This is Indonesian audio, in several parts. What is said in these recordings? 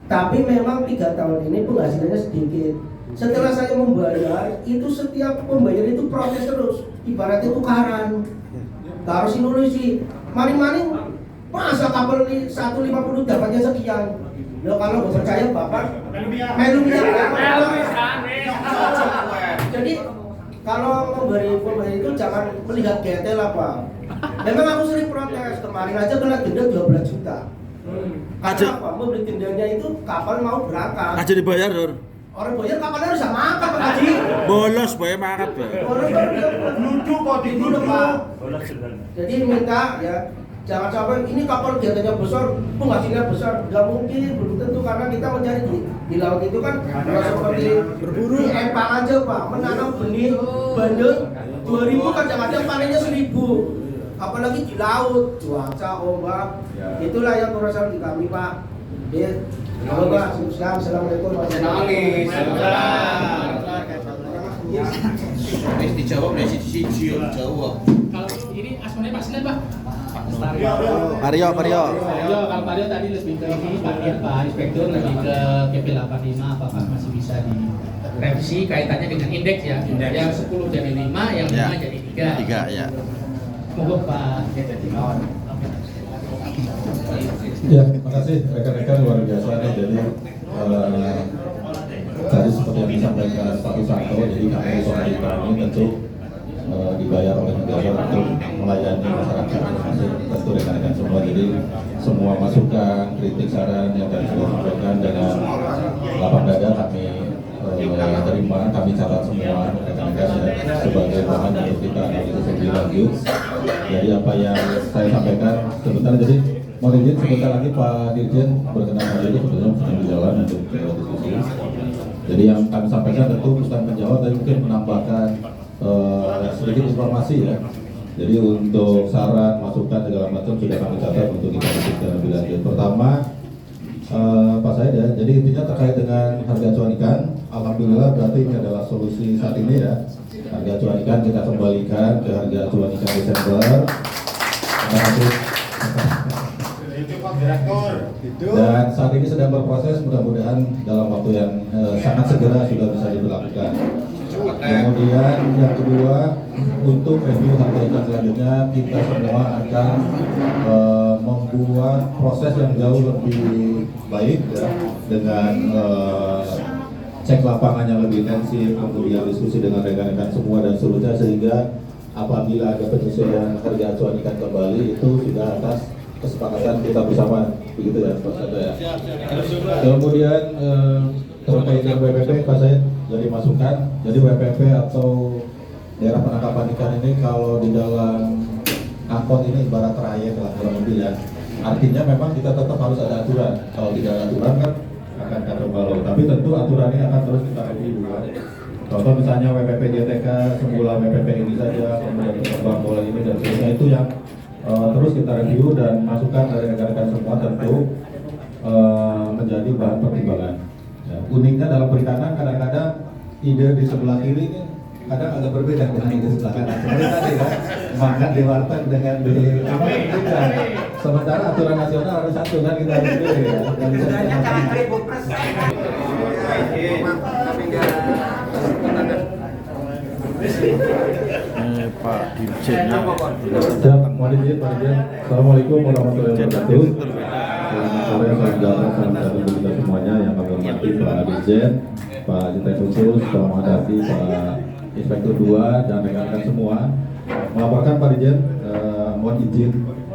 Tapi memang 3 tahun ini penghasilannya sedikit. Setelah saya membayar, itu setiap pembayar itu protes terus. Ibaratnya tukaran. Harus Indonesia. Maling-maling, masa kapal 150 dapatnya sekian. Loh, kalau nggak percaya Bapak, melumnya. Jadi kalau memberi pembayar itu jangan melihat getel lah Pak. Memang aku sering protes, kemarin aja kena denda 12 juta. Karena apa? Memberi dendanya itu kapal mau berangkat. Aja dibayar, Dor. Orang bayar kapalnya harus makan Pak Haji. Bolos bayar makan, Pak. Orang duduk kok di duduk Pak. Jadi minta ya, jangan sampai ini kapal kegiatannya besar, penghasilannya besar. Nggak mungkin, belum tentu karena kita mencari di laut itu kan seperti berburu empang aja Pak, menanam benih bandeng 2000 kadang-kadang panennya 1000. Apalagi di laut, cuaca, ombak, itulah yang keresahan di kami Pak. Ya, halo Pak, assalamualaikum warahmatullahi Wis dijawab dari siji jawab. Kalau ini asmanya Pak Senin Pak. Mario. Kalau Mario tadi lebih ke ini Pak Inspektur lebih ke PP 85 apakah masih bisa direvisi kaitannya dengan indeks ya? Yang 10 jadi 5, yang 5 jadi 3. 3 ya. Monggo Pak. Ya, terima kasih rekan-rekan luar biasa nih. Jadi tadi seperti yang disampaikan Pak Susanto, jadi kami pemerintah ini tentu dibayar oleh negara untuk melayani masyarakat masing-masing, tentu rekan-rekan semua. Jadi semua masukan, kritik, saran yang tadi sudah disampaikan dengan lapang dada kami terima, kami catat semua rekan-rekan ya, sebagai bahan untuk kita analisis lebih lanjut. Jadi apa yang saya sampaikan sebentar, jadi mohon izin sebentar lagi Pak Dirjen berkenan hadir, sebetulnya sedang berjalan untuk diskusi. Jadi yang kami sampaikan tentu bukan menjawab, tapi mungkin menambahkan sedikit informasi ya. Jadi untuk saran, masukan segala macam sudah kami catat untuk kita diskusikan lebih lanjut. Pertama, Pak Said ya, jadi intinya terkait dengan harga acuan ikan, alhamdulillah berarti ini adalah solusi saat ini ya. Harga acuan ikan kita kembalikan ke harga acuan ikan Desember. Terima kasih. Dan saat ini sedang berproses, mudah-mudahan dalam waktu yang sangat segera sudah bisa diberlakukan. Kemudian yang kedua, untuk review harga ikan selanjutnya kita semua akan membuat proses yang jauh lebih baik ya, dengan cek lapangannya lebih intensif, kemudian diskusi dengan rekan-rekan semua dan seterusnya, sehingga apabila ada penyesuaian harga acuan ikan kembali itu sudah atas kesepakatan kita bersama, begitu ya Pak Said ya. Kemudian terkait dengan WPP Pak Said jadi masukan, jadi WPP atau daerah penangkapan ikan ini kalau di dalam angkot ini ibarat trayek lah kurang lebih ya. Artinya memang kita tetap harus ada aturan. Kalau tidak ada aturan kan akan kacau balau. Tapi tentu aturan ini akan terus kita review kan. Contoh misalnya WPP JTK semula WPP ini saja, kemudian terbang bola ini dan sebagainya, itu yang terus kita review dan masukan dari rekan-rekan semua tentu menjadi bahan pertimbangan. Ya, uniknya dalam perikanan kadang-kadang ide di sebelah kiri ini kadang agak berbeda dengan ide sebelah kanan. Seperti tadi kan, makan di warteg dengan di berbeda. Sementara aturan nasional harus satu kan, kita harus pilih ya. Pak Dirjen. Mohon izin Pak Dirjen. Assalamualaikum warahmatullahi wabarakatuh. Selamat sore, salam sejahtera untuk kita semuanya yang kami hormati Pak Dirjen, Pak Dirjen Khusus, Pak Muhammad, Pak Inspektur 2 dan rekan-rekan semua. Melaporkan Pak Dirjen, mohon izin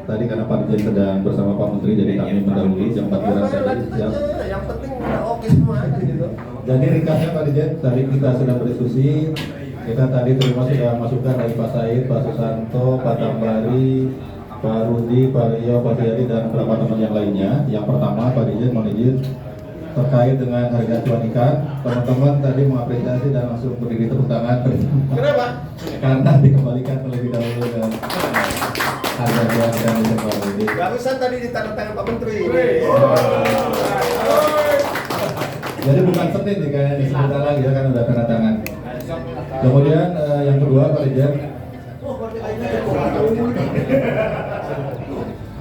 tadi karena Pak Dirjen sedang bersama Pak Menteri, jadi kami mendahului jam 4 kurang saya. Yang penting oke semua aja gitu. Jadi ringkasnya Pak Dirjen, tadi kita sudah berdiskusi. Kita tadi terima sudah masukan dari Pak Said, Pak Susanto, Pak Tambari, Pak Rudi, Pak Rio, Pak Yadi dan beberapa teman yang lainnya. Yang pertama Pak Dirjen mohon izin terkait dengan harga acuan ikan, teman-teman tadi mengapresiasi dan langsung berdiri tepuk tangan. Kenapa? Karena dikembalikan terlebih dahulu dan harga acuan ikan di sektor ini. Barusan tadi ditandatangan Pak Menteri. Jadi bukan Senin nih kayaknya, sebentar lagi ya kan udah tanda tangan. Kemudian yang kedua Pak Dirjen.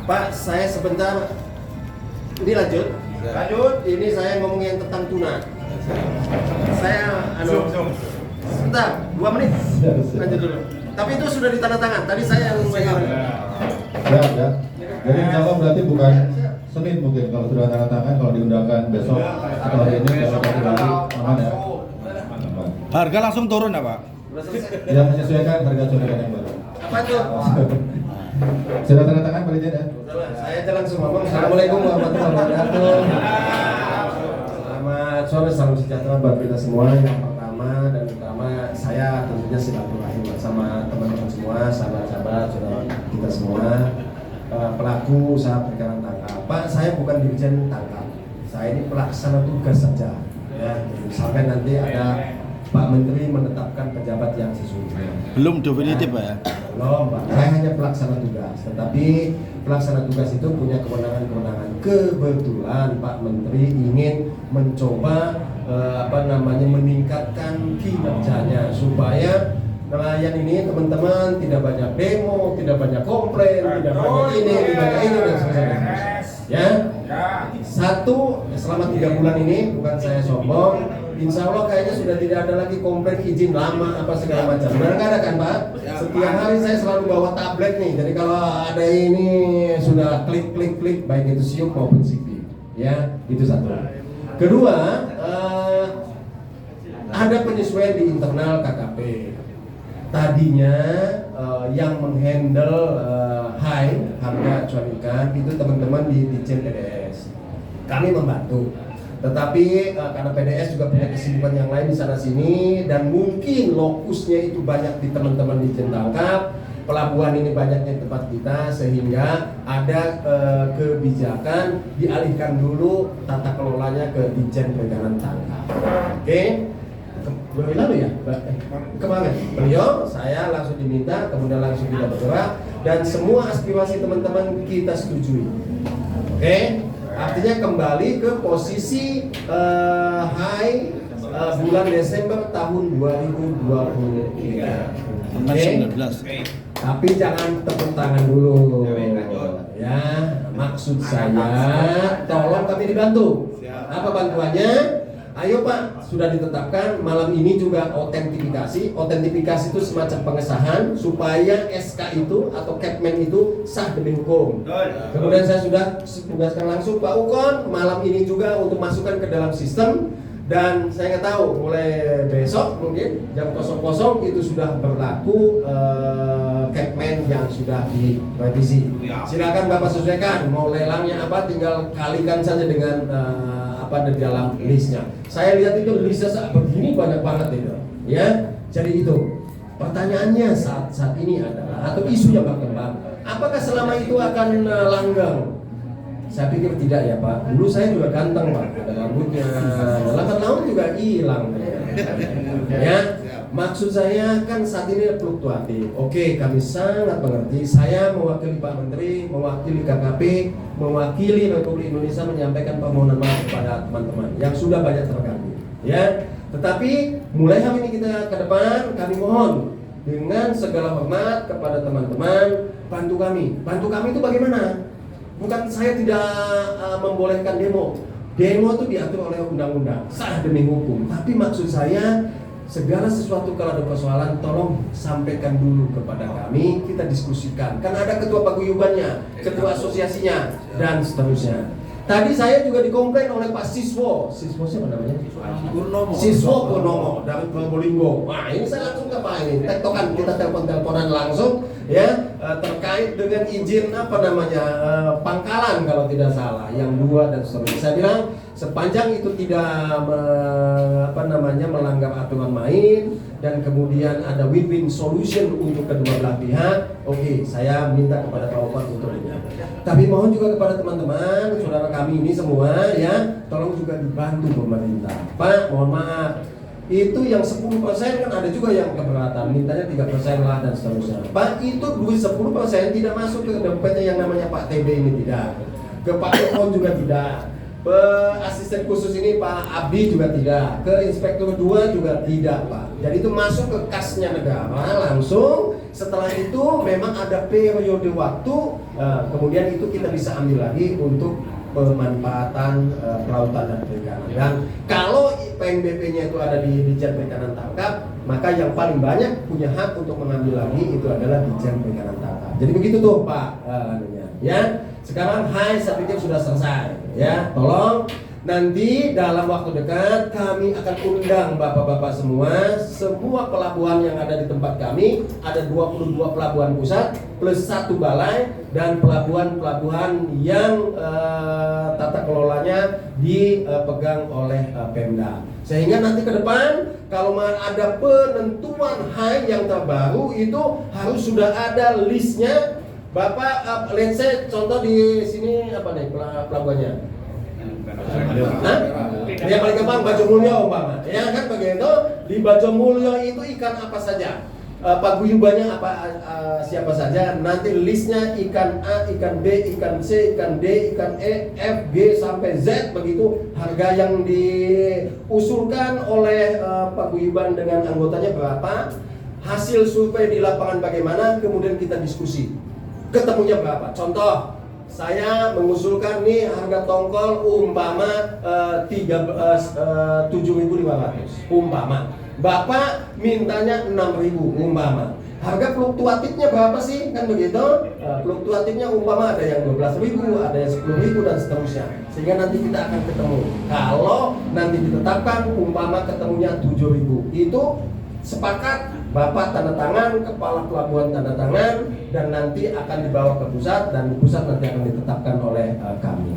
Pak, saya sebentar ini lanjut. Lanjut, ini saya ngomongin tentang tuna. Saya sebentar, 2 menit. Lanjut dulu. Tapi itu sudah ditandatangan. Tadi saya yang megang. Ya. Jadi insya Allah berarti bukan Senin mungkin kalau sudah tanda tangan, kalau diundangkan besok atau hari ini besok hari aman ya. Aman. Harga langsung turun ya Pak? Yang menyesuaikan harga contohnya yang baru. Apa itu? Sudah tanda tangan Pak Dirjen ya? Saya jalan semua. Assalamualaikum warahmatullahi wabarakatuh. Selamat sore, salam sejahtera buat kita semua. Yang pertama dan utama saya tentunya silaturahim bersama teman-teman semua, sahabat-sahabat, saudara kita semua. Pelaku usaha perikanan tangkap. Pak, saya bukan dirjen tangkap. Saya ini pelaksana tugas saja. Ya, sampai nanti ada Pak Menteri menetapkan pejabat yang sesungguhnya. Belum definitif Pak ya? Belum, Pak. Saya hanya pelaksana tugas. Tetapi pelaksana tugas itu punya kewenangan-kewenangan. Kebetulan Pak Menteri ingin mencoba meningkatkan kinerjanya supaya nelayan ini teman-teman tidak banyak demo, tidak banyak komplain, tidak banyak ini, dan sebagainya. Ya, satu selama 3 bulan ini bukan saya sombong, insya Allah kayaknya sudah tidak ada lagi komplain izin lama apa segala macam. Benar nggak ada kan Pak? Setiap hari saya selalu bawa tablet nih, jadi kalau ada ini sudah klik baik itu siup maupun CV. Ya, itu satu. Kedua, ada penyesuaian di internal KKP. Tadinya yang menghandle harga cuan ikan itu teman-teman di Ditjen PDS. Kami membantu. Tetapi karena PDS juga punya kesibukan yang lain di sana sini dan mungkin lokusnya itu banyak di teman-teman Ditjen Tangkap, pelabuhan ini banyaknya tempat kita sehingga ada kebijakan dialihkan dulu tata kelolanya ke Ditjen Perikanan Tangkap. Oke. Lalu ya, kemarin beliau saya langsung diminta, kemudian langsung kita bergerak dan semua aspirasi teman-teman kita setujui. Oke, artinya kembali ke posisi high bulan Desember tahun 2023. Oke, tapi jangan tepuk tangan dulu. Ya, maksud saya tolong kami dibantu. Apa bantuannya? Ayo Pak, sudah ditetapkan malam ini juga otentifikasi. Otentifikasi itu semacam pengesahan supaya SK itu atau Capman itu sah demi hukum. Kemudian saya sudah tugaskan langsung Pak Ukon malam ini juga untuk masukkan ke dalam sistem. Dan saya nggak tahu mulai besok mungkin jam 00 itu sudah berlaku Capman yang sudah direvisi. Silakan Bapak sesuaikan mau lelangnya apa, tinggal kalikan saja dengan di dalam listnya. Saya lihat itu listnya begini banyak banget itu. Ya, jadi itu pertanyaannya saat ini adalah atau isu yang berkembang. Apakah selama itu akan langgeng? Saya pikir tidak ya Pak. Dulu saya juga ganteng Pak, ada rambutnya. Lambat laun juga hilang. Ya, maksud saya kan saat ini fluktuatif. Oke, kami sangat mengerti. Saya mewakili Pak Menteri, mewakili KKP, mewakili Republik Indonesia menyampaikan permohonan maaf kepada teman-teman yang sudah banyak terganggu. Ya, tetapi mulai hari ini kita ke depan kami mohon dengan segala hormat kepada teman-teman bantu kami. Bantu kami itu bagaimana? Bukan saya tidak membolehkan demo. Demo itu diatur oleh undang-undang, sah demi hukum. Tapi maksud saya segala sesuatu kalau ada persoalan tolong sampaikan dulu kepada kami, kita diskusikan. Kan ada ketua paguyubannya, ketua asosiasinya dan seterusnya. Tadi saya juga dikomplain oleh Pak Siswo siapa namanya? Siswo Purnomo dari Probolinggo. Wah, ini saya langsung ke Pak ini, tektokan kita telepon-teleponan langsung ya terkait dengan izin pangkalan kalau tidak salah yang 2 dan seterusnya. Saya bilang sepanjang itu tidak melanggar aturan main dan kemudian ada win-win solution untuk kedua belah pihak, oke, saya minta kepada Pak Opan untuk ini. Tapi mohon juga kepada teman-teman, saudara kami ini semua ya, tolong juga dibantu pemerintah. Pak, mohon maaf, itu yang 10% kan ada juga yang keberatan, mintanya 3% lah dan seterusnya. Pak, itu duit 10% tidak masuk ke dompetnya yang namanya Pak TB ini tidak, ke Pak Ekon juga tidak, ke asisten khusus ini Pak Abdi juga tidak, ke inspektur 2 juga tidak Pak. Jadi itu masuk ke kasnya negara langsung. Setelah itu memang ada periode waktu, kemudian itu kita bisa ambil lagi untuk pemanfaatan kelautan dan perikanan. Dan kalau PNBP-nya itu ada di Ditjen Perikanan Tangkap, maka yang paling banyak punya hak untuk mengambil lagi itu adalah Ditjen Perikanan Tangkap. Jadi begitu tuh Pak, ya. Sekarang saya pikir sudah selesai, ya. Tolong nanti dalam waktu dekat kami akan undang bapak-bapak semua pelabuhan yang ada di tempat kami, ada 22 pelabuhan pusat plus 1 balai dan pelabuhan-pelabuhan yang tata kelolanya dipegang oleh Pemda. Sehingga nanti ke depan kalau ada penentuan HAI yang terbaru itu harus sudah ada listnya. Bapak, let's say contoh di sini apa nih pelabuhannya? Hah? Yang paling gampang Bajomulyo umpama, ya kan begitu. Di Bajomulyo itu ikan apa saja? Paguyubannya apa siapa saja? Nanti listnya ikan A, ikan B, ikan C, ikan D, ikan E, F, G sampai Z begitu. Harga yang diusulkan oleh paguyuban dengan anggotanya berapa? Hasil survei di lapangan bagaimana? Kemudian kita diskusi. Ketemunya berapa? Contoh, saya mengusulkan nih harga tongkol umpama 7.500 umpama. Bapak mintanya 6.000 umpama. Harga fluktuatifnya berapa sih? Kan begitu? Fluktuatifnya umpama ada yang 12.000, ada yang 10.000 dan seterusnya. Sehingga nanti kita akan ketemu. Kalau nanti ditetapkan umpama ketemunya 7.000, itu sepakat Bapak tanda tangan, kepala pelabuhan tanda tangan, dan nanti akan dibawa ke pusat, dan di pusat nanti akan ditetapkan oleh kami.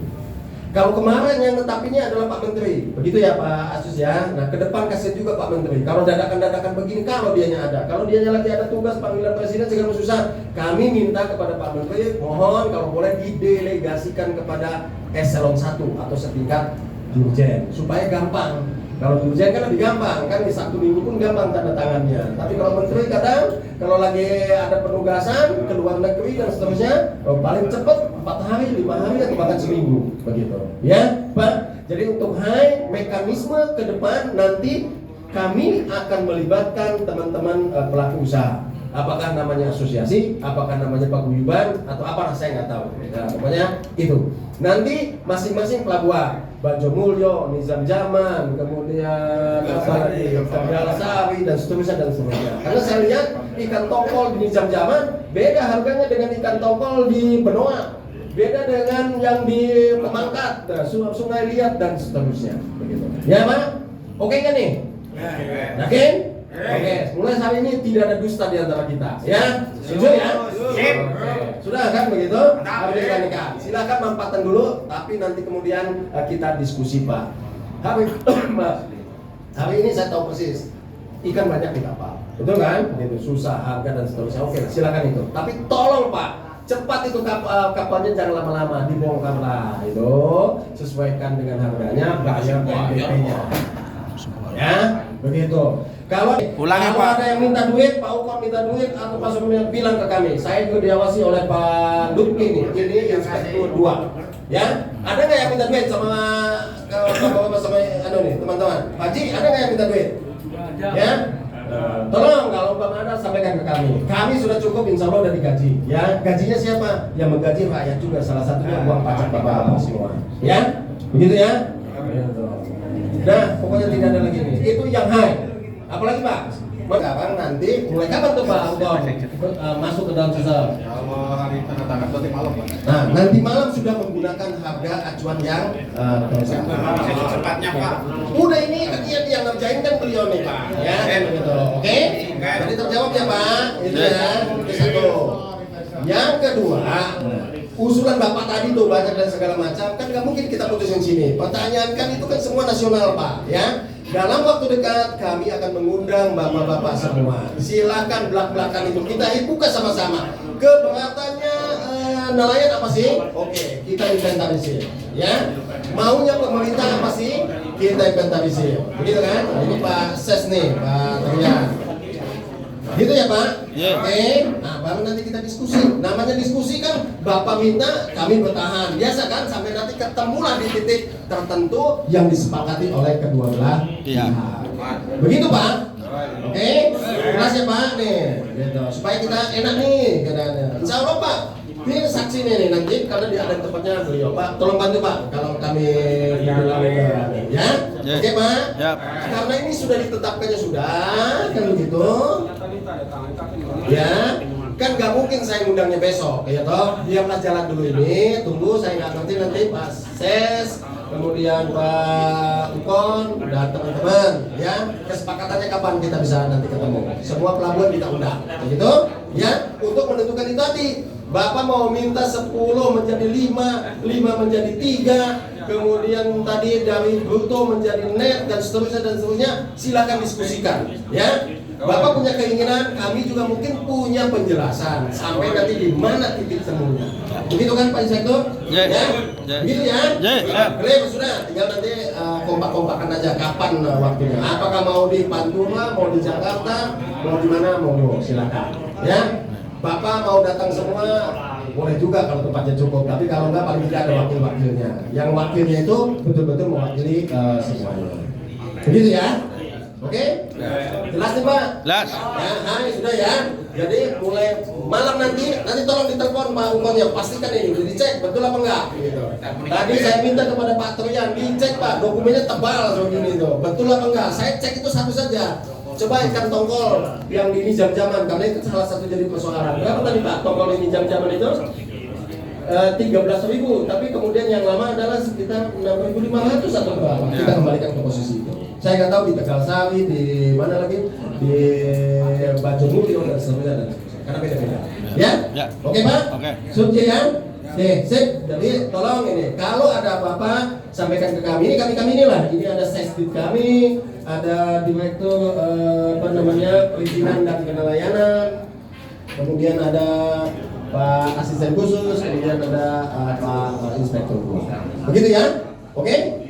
Kalau kemarin yang netapinnya adalah Pak Menteri, begitu ya Pak Asus ya. Nah ke depan kasih juga Pak Menteri. Kalau dadakan-dadakan begini, kalau dianya ada, kalau dianya lagi ada tugas panggilan presiden segala susah, kami minta kepada Pak Menteri, mohon kalau boleh didelegasikan kepada eselon 1 atau setingkat dirjen supaya gampang. Kalau dirjen kan lebih gampang, kan di Sabtu Minggu pun gampang tanda tangannya. Tapi kalau menteri kadang kalau lagi ada penugasan ke luar negeri dan seterusnya, paling cepat 4 hari, 5 hari atau bahkan seminggu begitu. Ya, Pak. Jadi untuk HAI mekanisme ke depan nanti kami akan melibatkan teman-teman pelaku usaha. Apakah namanya asosiasi, apakah namanya paguyuban, atau apa saya nggak tahu. Nah, pokoknya itu. Nanti masing-masing pelabuhan, Bajomulyo, Nizam Zaman, kemudian Galasari dan seterusnya. Karena saya lihat ikan tongkol di Nizam Zaman beda harganya dengan ikan tongkol di Benoa, beda dengan yang di Pemangkat, Sungai Liat dan seterusnya. Begitu. Ya Pak, oke kan nih? Yakin? Oke, mulai hari ini tidak ada dusta di antara kita, ya? Setuju ya? Oke. Sudah kan begitu? Hari ini nikah. Silakan mampatan dulu, tapi nanti kemudian kita diskusi Pak. Hari ini saya tahu persis ikan banyak di kapal, betul kan? Begitu susah harga dan seterusnya. Oke, silakan itu. Tapi tolong Pak, cepat itu kapalnya jangan lama-lama, dibongkarlah itu, sesuaikan dengan harganya, bayar PNBP-nya. Ya, begitu. Kalau Pak. ada yang minta duit, Pak Ukon minta duit atau Pak Sumirna bilang ke kami. Saya juga diawasi oleh Pak Dukki ini inspektur 2. Ya, ada nggak yang minta duit sama teman-teman? Pak Haji, ada nggak yang minta duit? Ya, tolong kalau Bang ada sampaikan ke kami. Kami sudah cukup, insya Allah udah digaji. Ya, gajinya siapa? Yang menggaji rakyat juga, salah satunya uang pajak bapak-bapak semua. Ya, begitu ya. Nah, pokoknya tidak ada lagi nih. Itu yang HAI. Apalagi Pak? Sekarang nanti mulai kapan tuh Pak Ukon masuk ke dalam sistem? Kalau hari tanda tangan nanti malam Pak. Nah, nanti malam sudah menggunakan harga acuan yang Secepatnya Pak. udah ini yang ngerjain kan beliau nih Pak. Ya, begitu. Oke? Jadi terjawab ya Pak. Itu ya. Itu satu. Yang kedua, usulan Bapak tadi tuh banyak dan segala macam kan nggak mungkin kita putusin sini. Pertanyaan kan itu kan semua nasional Pak, ya. Dalam waktu dekat kami akan mengundang bapak-bapak semua. Silakan belak-belakan itu kita buka sama-sama. Keberatannya nelayan apa sih? Oke, kita inventarisir, ya. Maunya pemerintah apa sih? Kita inventarisir. Begitu kan? Ini Pak Ses nih, Pak Trian. Gitu ya Pak? Yeah. Oke. Nah baru nanti kita diskusi. Namanya diskusi kan Bapak minta, kami bertahan. Biasa kan sampai nanti ketemulah di titik tertentu yang disepakati oleh kedua belah Iya. pihak. Begitu Pak? Oke. Jelas ya Pak nih. Gitu. Supaya kita enak nih keadaannya. Insya Allah Pak. Ini saksi nih nanti karena dia ada tempatnya beliau Pak. Tolong bantu Pak kalau kami bilang ya. Oke Pak. Ya. Karena ini sudah ditetapkannya sudah kan begitu. Ya. Kan nggak mungkin saya ngundangnya besok ya toh. Biarlah jalan dulu ini. Tunggu saya nggak ngerti nanti Pak Ses. Kemudian Pak Ukon dan teman-teman ya, kesepakatannya kapan kita bisa nanti ketemu. Semua pelabuhan kita undang, begitu ya, untuk menentukan itu tadi. Bapak mau minta 10 menjadi 5, 5 menjadi 3, kemudian tadi dari bruto menjadi net dan seterusnya, silakan diskusikan ya. Bapak punya keinginan, kami juga mungkin punya penjelasan sampai nanti di mana titik temunya. Begitu kan Pak Inspektur? Ya. Ya. Ya. Begitu ya? Ya. Clear sudah, tinggal nanti kompak-kompakan aja kapan waktunya. Apakah mau di Pantura, mau di Jakarta, mau di mana, mau silakan. Ya. Bapak mau datang semua boleh juga kalau tempatnya cukup, tapi kalau enggak paling tidak ada wakil-wakilnya. Yang wakilnya itu betul-betul mewakili semuanya. Begitu ya? Oke? Jelas nih Pak? Jelas. Ya, hai, sudah ya. Jadi mulai malam nanti tolong ditelepon Pak Ukonnya, pastikan ini udah dicek betul apa enggak gitu. Tadi saya minta kepada Pak Trian dicek Pak, dokumennya tebal begini itu. Betul apa enggak? Saya cek itu satu saja. Coba ikan tongkol yang ini jam-jaman, karena itu salah satu jadi persoalan. Berapa tadi Pak tongkol ini jam-jaman itu? 13.000, tapi kemudian yang lama adalah sekitar 6.500 atau berapa? Kita kembalikan ke posisi itu. Saya nggak tahu di Tegal Sari, di mana lagi, di Bajomulyo dan seterusnya dan seterusnya. Karena beda-beda. Ya? Ya. Oke Pak? Oke. Suci ya? Oke, sip. Jadi tolong ini, kalau ada apa-apa sampaikan ke kami. Ini kami inilah. Ini ada sesdit kami, ada direktur perizinan dan kenalayanan. Kemudian ada Pak Asisten Khusus, kemudian ada Pak Inspektur. Begitu ya? Oke?